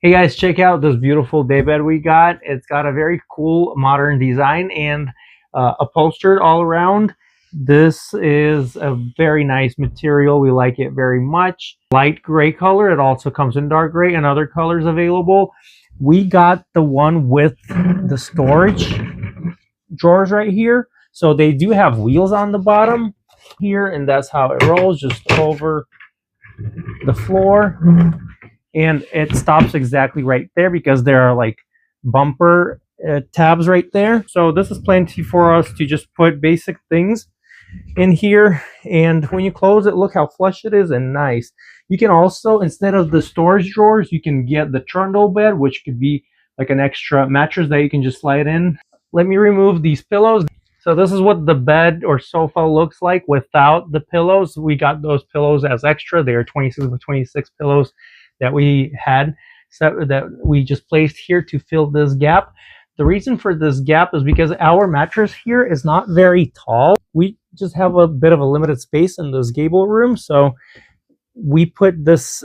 Hey guys, check out this beautiful daybed we got. It's got a very cool modern design and upholstered all around. This is a very nice material. We like it very much. Light gray color. It also comes in dark gray and other colors available. We got the one with the storage drawers right here. So they do have wheels on the bottom here, and that's how it rolls, just over the floor. And it stops exactly right there because there are like bumper tabs right there. So this is plenty for us to just put basic things in here. And when you close it, look how flush it is and nice. You can also, instead of the storage drawers, you can get the trundle bed, which could be like an extra mattress that you can just slide in. Let me remove these pillows. So this is what the bed or sofa looks like without the pillows. We got those pillows as extra. They are 26 by 26 pillows that we had, so that we just placed here to fill this gap. The reason for this gap is because our mattress here is not very tall. We just have a bit of a limited space in this gable room, so we put this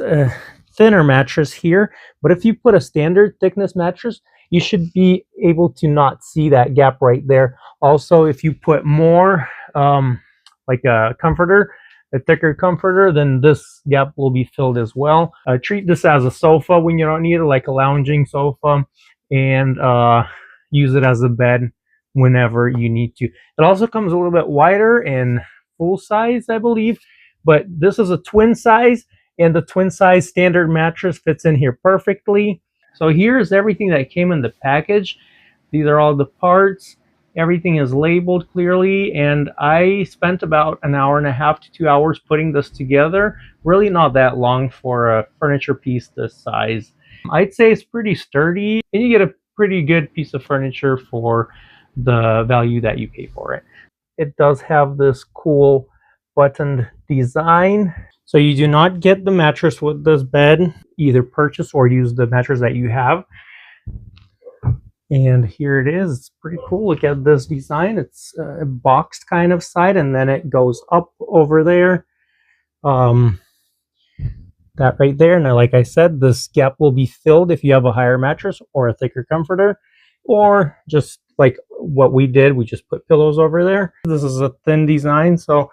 thinner mattress here. But if you put a standard thickness mattress, you should be able to not see that gap right there. Also, if you put more like a comforter, a thicker comforter, then this gap will be filled as well. Treat this as a sofa when you don't need it, like a lounging sofa, and use it as a bed whenever you need to. It also comes a little bit wider and full size, I believe, but this is a twin size, and the twin size standard mattress fits in here perfectly. So here's everything that came in the package. These are all the parts. Everything is labeled clearly, and I spent about an hour and a half to 2 hours putting this together. Really not that long for a furniture piece this size. I'd say it's pretty sturdy, and you get a pretty good piece of furniture for the value that you pay for it. It does have this cool buttoned design. So you do not get the mattress with this bed. Either purchase or use the mattress that you have. And here it is. It's pretty cool. Look at this design. It's a boxed kind of side, and then it goes up over there. That right there. Now, like I said, this gap will be filled if you have a higher mattress or a thicker comforter, or just like what we did, we just put pillows over there. This is a thin design, so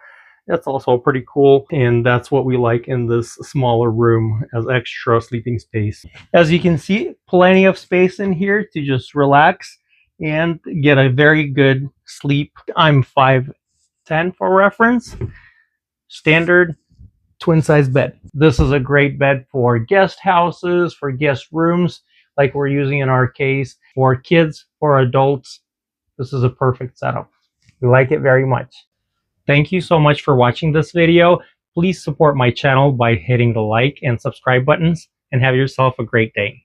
that's also pretty cool, and that's what we like in this smaller room as extra sleeping space. As you can see, plenty of space in here to just relax and get a very good sleep. I'm 5'10" for reference. Standard twin size bed. This is a great bed for guest houses, for guest rooms like we're using in our case, for kids, for adults. This is a perfect setup. We like it very much. Thank you so much for watching this video. Please support my channel by hitting the like and subscribe buttons, and have yourself a great day.